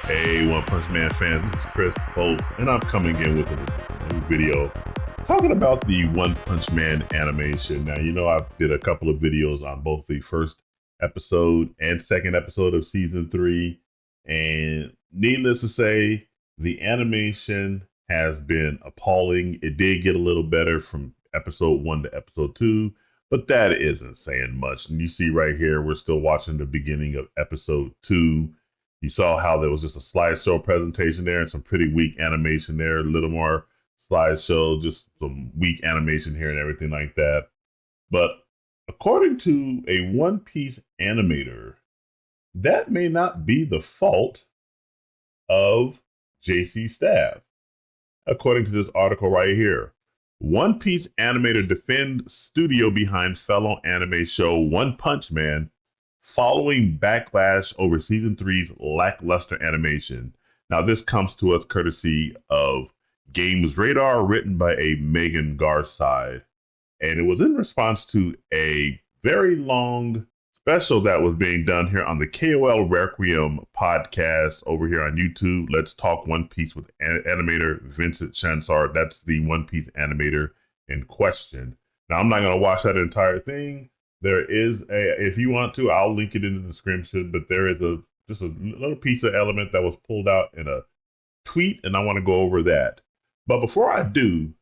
Hey, One Punch Man fans, this is Chris Bolts, and I'm coming in with a new video talking about the One Punch Man animation. Now, you know, I did a couple of videos on both the first episode and second episode of season 3, and needless to say, the animation has been appalling. It did get a little better from episode 1 to episode 2, but that isn't saying much. And you see right here, we're still watching the beginning of episode 2. You saw how there was just a slideshow presentation there and some pretty weak animation there, a little more slideshow, just some weak animation here and everything like that. But according to a One Piece animator, that may not be the fault of JC Staff. According to this article right here, One Piece animator defends studio behind fellow anime show One Punch Man following backlash over season 3's lackluster animation. Now, this comes to us courtesy of Games Radar, written by a Megan Garside. And it was in response to a very long special that was being done here on the KOL Requiem podcast over here on YouTube. Let's Talk One Piece with animator Vincent Chansard. That's the One Piece animator in question. Now, I'm not going to watch that entire thing. There is if you want to, I'll link it in the description, but there is just a little piece of element that was pulled out in a tweet, and I want to go over that. But before I do,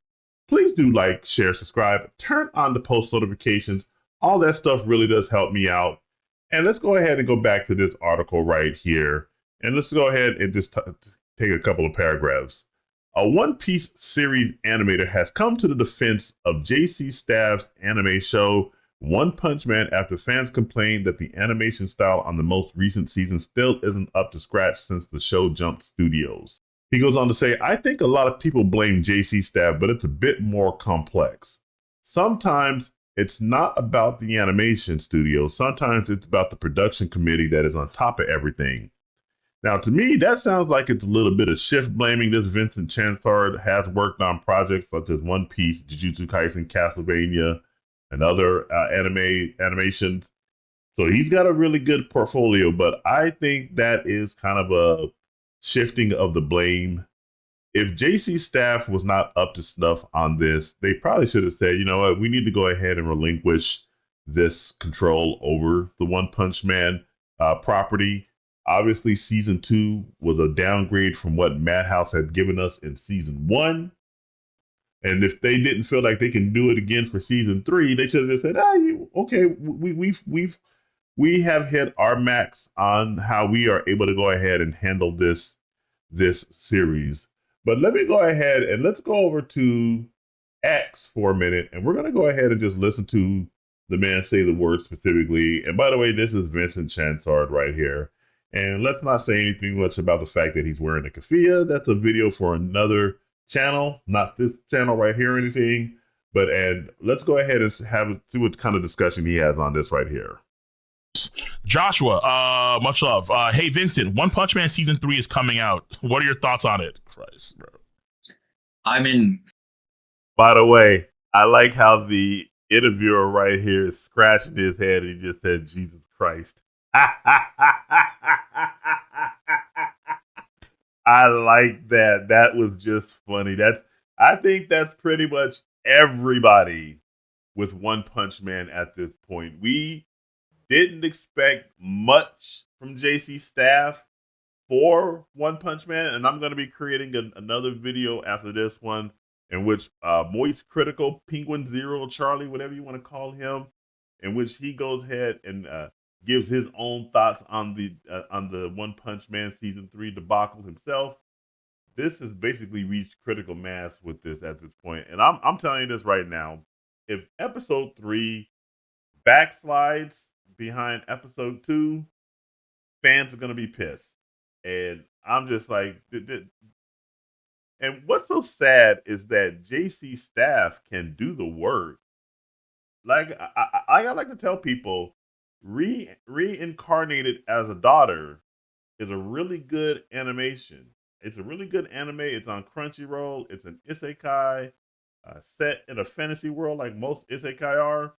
please do like, share, subscribe, turn on the post notifications. All that stuff really does help me out. And let's go ahead and go back to this article right here. And let's go ahead and just take a couple of paragraphs. A One Piece series animator has come to the defense of JC Staff's anime show One Punch Man after fans complained that the animation style on the most recent season still isn't up to scratch since the show jumped studios. He goes on to say, I think a lot of people blame JC Staff, but it's a bit more complex. Sometimes it's not about the animation studio. Sometimes it's about the production committee that is on top of everything. Now, to me, that sounds like it's a little bit of shift blaming. This Vincent Chansard has worked on projects such as One Piece, Jujutsu Kaisen, Castlevania, and other animations. So he's got a really good portfolio, but I think that is kind of a shifting of the blame. If JC Staff was not up to snuff on this, they probably should have said, you know what, we need to go ahead and relinquish this control over the One Punch Man property. Obviously, season 2 was a downgrade from what Madhouse had given us in season 1. And if they didn't feel like they can do it again for season 3, they should have just said, okay, we have hit our max on how we are able to go ahead and handle this series. But let me go ahead and let's go over to X for a minute, and we're going to go ahead and just listen to the man say the word specifically. And by the way, this is Vincent Chansard right here. And let's not say anything much about the fact that he's wearing a keffiyeh. That's a video for another channel, not this channel right here or anything. But and let's go ahead and see what kind of discussion he has on this right here. Joshua, much love. Hey, Vincent, One Punch Man season 3 is coming out. What are your thoughts on it? Christ, bro. I'm in. By the way, I like how the interviewer right here is scratching his head and he just said, Jesus Christ. I like that. That was just funny. I think that's pretty much everybody with One Punch Man at this point. We didn't expect much from JC Staff for One Punch Man, and I'm going to be creating another video after this one in which Moist Critical, Penguin Zero, Charlie, whatever you want to call him, in which he goes ahead and gives his own thoughts on the One Punch Man season 3 debacle himself. This has basically reached critical mass with this at this point, and I'm telling you this right now. If episode 3 backslides behind episode 2, fans are gonna be pissed, and I'm just like, and what's so sad is that JC Staff can do the work. Like I like to tell people, reincarnated as a daughter is a really good animation. It's a really good anime. It's on Crunchyroll. It's an isekai set in a fantasy world like most isekai are.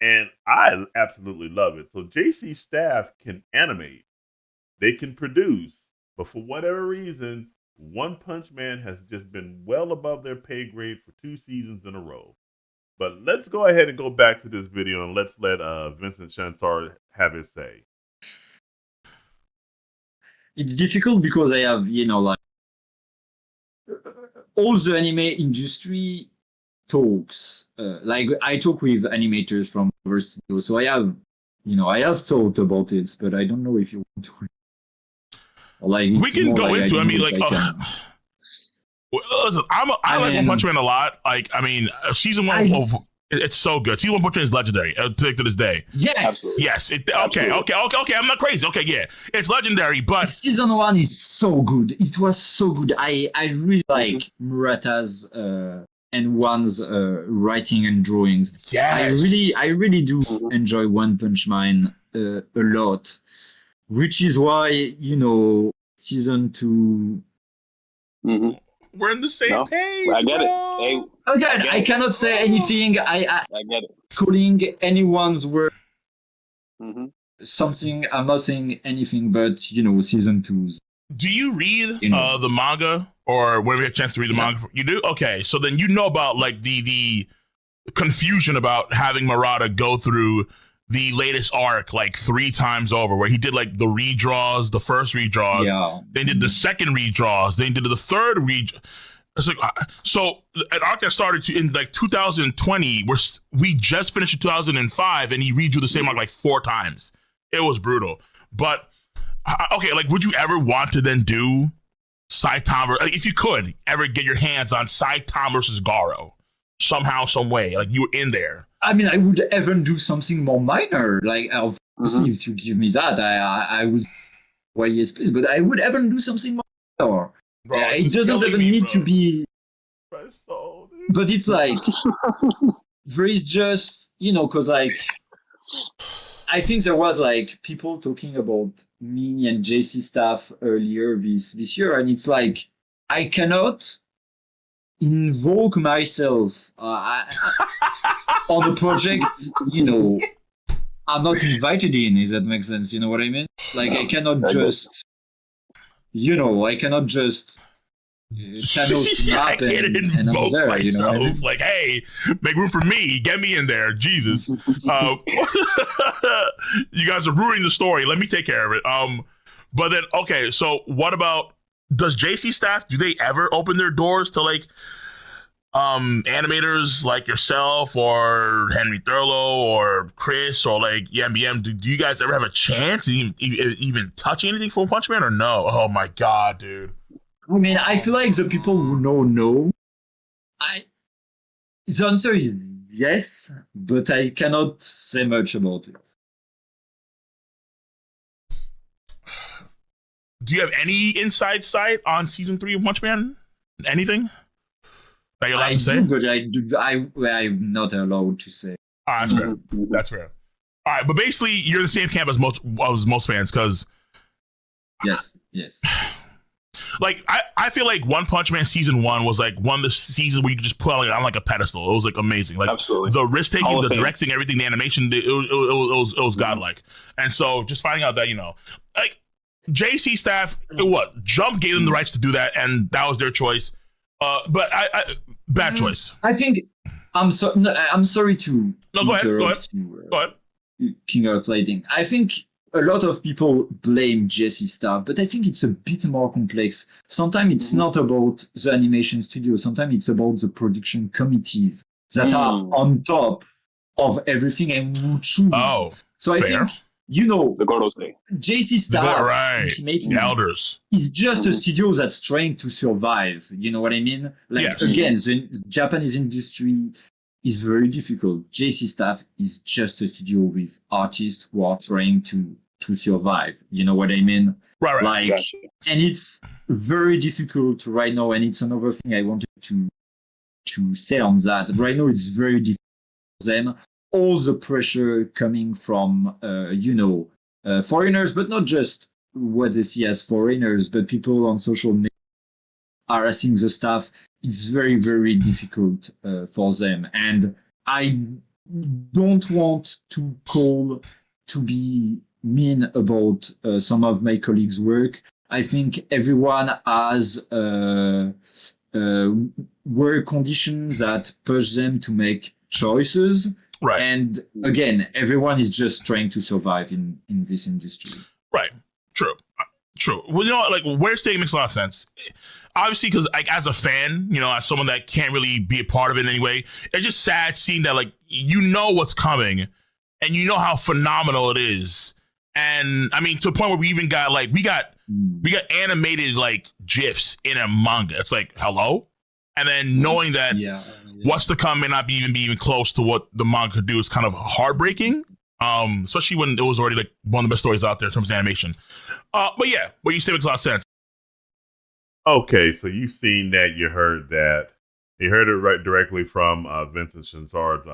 And I absolutely love it. So JC Staff can animate. They can produce. But for whatever reason, One Punch Man has just been well above their pay grade for 2 seasons in a row. But let's go ahead and go back to this video and let's let Vincent Chantar have his say. It's difficult because I have, like all the anime industry talks. Like I talk with animators from other studios, so I have thought about it, but I don't know if you want to. Like we can go into. I mean, like, listen, I like One Punch Man a lot. Like, I mean, season one, it's so good. Season One Punch Man is legendary to this day. Yes, absolutely. Yes. Okay. I'm not crazy. Okay, yeah, it's legendary. But season one is so good. It was so good. I really like Murata's and One's writing and drawings. yes. I really do enjoy One Punch Man a lot, which is why season 2. We're in the same page. I get bro. it. Hey, Again, I cannot say anything. I get it. calling anyone's word something. I'm not saying anything, but season 2. Do you read the manga, or when we had a chance to read the manga? You do? Okay, so then you know about like the confusion about having Murata go through the latest arc like 3 times over, where he did like the redraws, the first redraws, then did the second redraws, then did the third redraw. It's like, so an arc that started in like 2020, we just finished in 2005, and he redrew the same arc like 4 times. It was brutal. But okay, like, would you ever want to then do Saitama, like, if you could ever get your hands on Saitama versus Garo somehow, some way, like you were in there? I mean, I would even do something more minor. Like, obviously, if you give me that, I would. Well, yes, please. But I would even do something more. Bro, it doesn't even need to be. But it's like there is just because like I think there was like people talking about me and JC stuff earlier this year, and it's like I cannot invoke myself on a project, I'm not invited in, if that makes sense. You know what I mean? Like, I cannot just, Thanos snap and I'm there, myself. You know what I mean? Like, hey, make room for me. Get me in there. Jesus. You guys are ruining the story. Let me take care of it. But then, okay, so what about, does JC staff, do they ever open their doors to like animators like yourself or Henry Thurlow or Chris or like YMBM? Do you guys ever have a chance to even touch anything for Punch Man or no? Oh my god, dude. I mean, I feel like the people who know. The answer is yes, but I cannot say much about it. Do you have any inside sight on season 3 of Punch Man? Anything that you're allowed to say? But I'm not allowed to say. That's fair. That's fair. All right, but basically, you're the same camp as most fans, because yes. Like, I feel like One Punch Man season 1 was like one of the seasons where you could just put on like a pedestal. It was like amazing. Like, absolutely. The risk taking, the directing, everything, the animation, it was godlike. And so just finding out that, like, JC staff, Jump gave them the rights to do that, and that was their choice. But bad choice. I think I'm sorry to go ahead. Go ahead. King of Lighting. I think a lot of people blame JC staff, but I think it's a bit more complex. Sometimes it's not about the animation studio. Sometimes it's about the production committees that are on top of everything and who choose. Oh, so fair. I think. The Gordos Day. JC staff, right? The elders is just a studio that's trying to survive. You know what I mean? Like, yes. Again, the Japanese industry is very difficult. JC staff is just a studio with artists who are trying to survive. You know what I mean? Right. Like, gotcha. And it's very difficult right now. And it's another thing I wanted to say on that. Right now, it's very difficult for them. All the pressure coming from, foreigners, but not just what they see as foreigners, but people on social media harassing the staff. It's very, very difficult for them. And I don't want to be mean about some of my colleagues' work. I think everyone has work conditions that push them to make choices. Right. And again, everyone is just trying to survive in this industry. Right. True. True. Well, like what you're saying makes a lot of sense. Obviously, because like as a fan, as someone that can't really be a part of it anyway, it's just sad seeing that like what's coming, and how phenomenal it is. And I mean, to a point where we even got like we got animated like GIFs in a manga. It's like hello, and then knowing that what's to come may not be even close to what the manga could do is kind of heartbreaking. Especially when it was already like one of the best stories out there in terms of animation. But yeah, what you say makes a lot of sense. Okay, so you've seen that, you heard that. You heard it right directly from Vincent Chansard's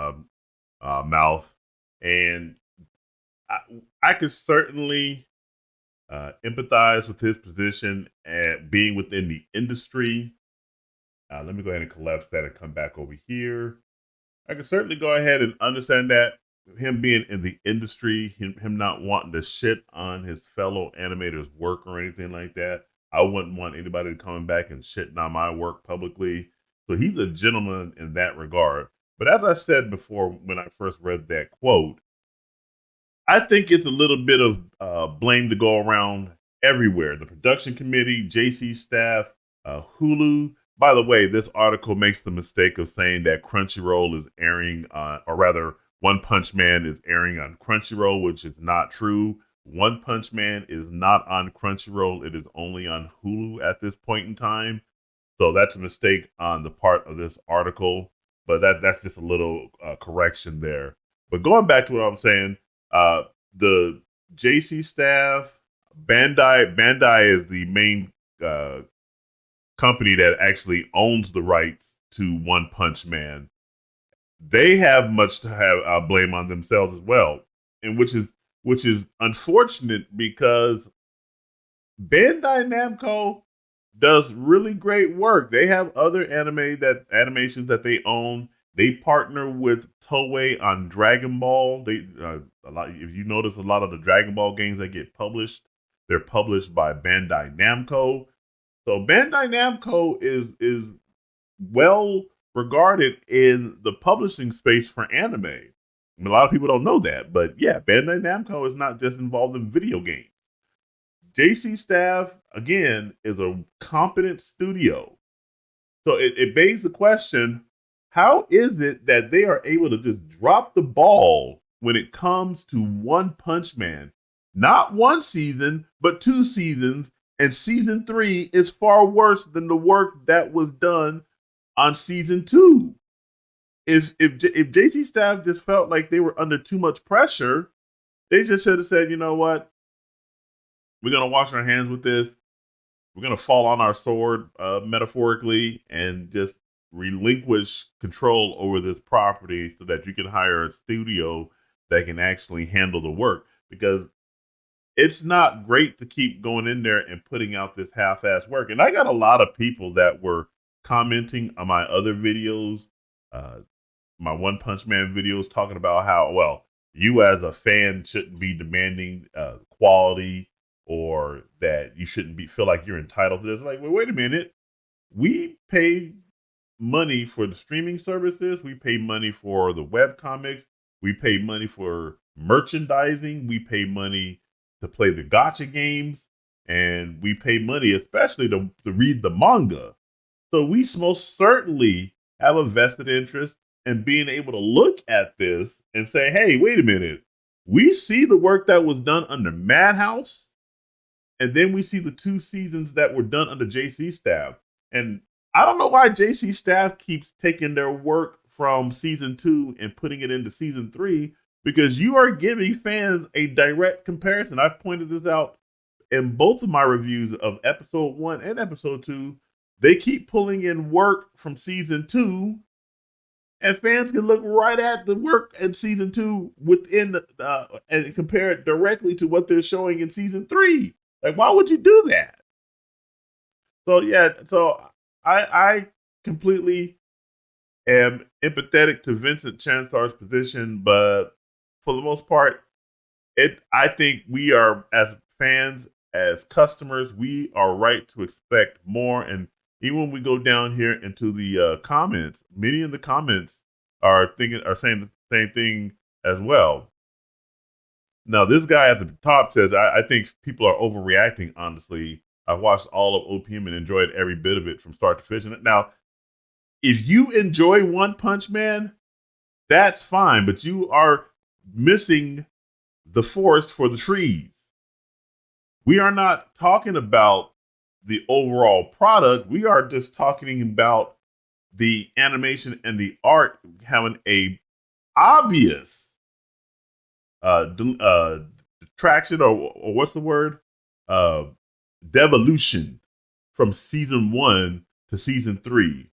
mouth. And I could certainly empathize with his position at being within the industry. Let me go ahead and collapse that and come back over here. I could certainly go ahead and understand that. Him being in the industry, him not wanting to shit on his fellow animators' work or anything like that. I wouldn't want anybody to come back and shitting on my work publicly. So he's a gentleman in that regard. But as I said before, when I first read that quote, I think it's a little bit of blame to go around everywhere. The production committee, JC staff, Hulu. By the way, this article makes the mistake of saying that Crunchyroll is airing, or rather, One Punch Man is airing on Crunchyroll, which is not true. One Punch Man is not on Crunchyroll. It is only on Hulu at this point in time. So that's a mistake on the part of this article. But that's just a little correction there. But going back to what I'm saying, the JC staff, Bandai is the main company that actually owns the rights to One Punch Man. They have much to have blame on themselves as well, and which is unfortunate because Bandai Namco does really great work. They have other animations that they own. They partner with Toei on Dragon Ball. They a lot. If you notice, a lot of the Dragon Ball games that get published, they're published by Bandai Namco. So Bandai Namco is well regarded in the publishing space for anime. I mean, a lot of people don't know that, but yeah, Bandai Namco is not just involved in video games. JC staff, again, is a competent studio. So it begs the question, how is it that they are able to just drop the ball when it comes to One Punch Man? Not one season, but 2 seasons, and season 3 is far worse than the work that was done on season 2. If JC staff just felt like they were under too much pressure, they just should have said, you know what? We're going to wash our hands with this. We're going to fall on our sword, metaphorically, and just relinquish control over this property so that you can hire a studio that can actually handle the work. Because it's not great to keep going in there and putting out this half-ass work. And I got a lot of people that were commenting on my other videos, my One Punch Man videos, talking about how, well, you as a fan shouldn't be demanding quality, or that you shouldn't feel like you're entitled to this. Like, well, wait a minute. We pay money for the streaming services. We pay money for the web comics. We pay money for merchandising. We pay money to play the gacha games. And we pay money especially to read the manga. So we most certainly have a vested interest in being able to look at this and say, hey, wait a minute. We see the work that was done under Madhouse. And then we see the 2 seasons that were done under JC staff. And I don't know why JC staff keeps taking their work from season 2 and putting it into season 3, because you are giving fans a direct comparison. I've pointed this out in both of my reviews of episode 1 and episode 2. They keep pulling in work from season 2, and fans can look right at the work in season 2 within and compare it directly to what they're showing in season 3. Like, why would you do that? So yeah, so I completely am empathetic to Vincent Chansard's position, but for the most part, I think we are, as fans, as customers, we are right to expect more. And even when we go down here into the comments, many in the comments are saying the same thing as well. Now, this guy at the top says, I think people are overreacting, honestly. I watched all of OPM and enjoyed every bit of it from start to finish. Now, if you enjoy One Punch Man, that's fine, but you are missing the forest for the trees. We are not talking about the overall product. We are just talking about the animation and the art having a obvious detraction or what's the word? Devolution from season 1 to season 3.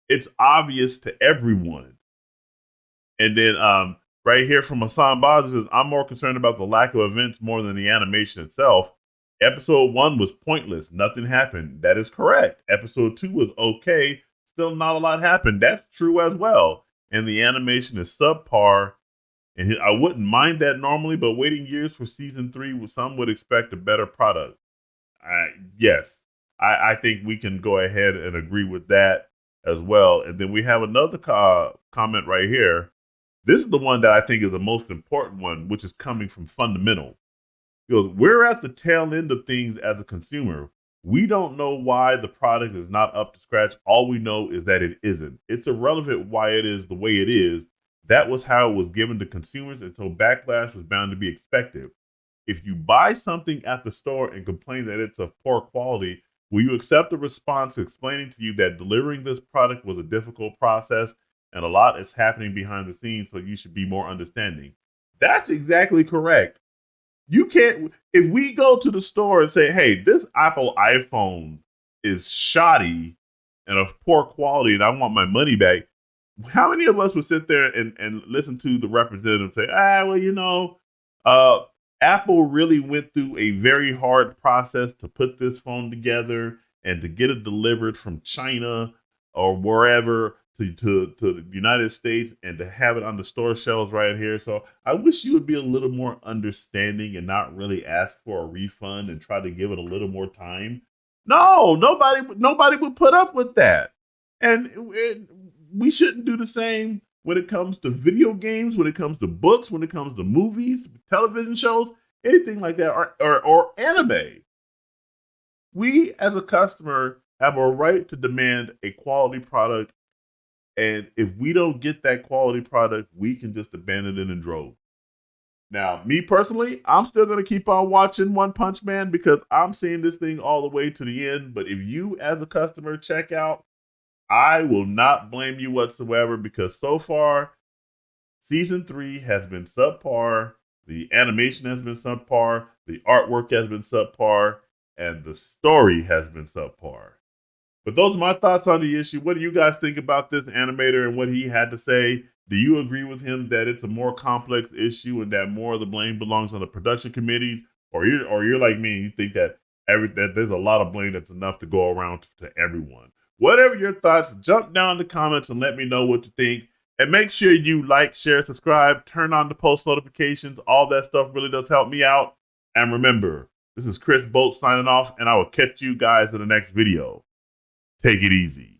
It's obvious to everyone. And then right here from Hassan Baj says, I'm more concerned about the lack of events more than the animation itself. Episode 1 was pointless. Nothing happened. That is correct. Episode 2 was okay. Still not a lot happened. That's true as well. And the animation is subpar. And I wouldn't mind that normally, but waiting years for season 3, some would expect a better product. Yes, I think we can go ahead and agree with that as well. And then we have another comment right here. This is the one that I think is the most important one, which is coming from Fundamental. He goes, we're at the tail end of things as a consumer. We don't know why the product is not up to scratch. All we know is that it isn't. It's irrelevant why it is the way it is. That was how it was given to consumers, and so backlash was bound to be expected. If you buy something at the store and complain that it's of poor quality, will you accept a response explaining to you that delivering this product was a difficult process and a lot is happening behind the scenes, so you should be more understanding? That's exactly correct. You can't, if we go to the store and say, hey, this Apple iPhone is shoddy and of poor quality and I want my money back, how many of us would sit there and listen to the representative say, Apple really went through a very hard process to put this phone together and to get it delivered from China or wherever to the United States and to have it on the store shelves right here. So I wish you would be a little more understanding and not really ask for a refund and try to give it a little more time. No, nobody would put up with that. And we shouldn't do the same when it comes to video games, when it comes to books, when it comes to movies, television shows, anything like that, or anime. We, as a customer, have a right to demand a quality product. And if we don't get that quality product, we can just abandon it in droves. Now, me personally, I'm still going to keep on watching One Punch Man because I'm seeing this thing all the way to the end. But if you, as a customer, check out, I will not blame you whatsoever because so far, season 3 has been subpar. The animation has been subpar. The artwork has been subpar. And the story has been subpar. But those are my thoughts on the issue. What do you guys think about this animator and what he had to say? Do you agree with him that it's a more complex issue and that more of the blame belongs on the production committees? Or you're like me and you think that there's a lot of blame that's enough to go around to everyone? Whatever your thoughts, jump down in the comments and let me know what you think. And make sure you like, share, subscribe, turn on the post notifications. All that stuff really does help me out. And remember, this is Chris Bolt signing off, and I will catch you guys in the next video. Take it easy.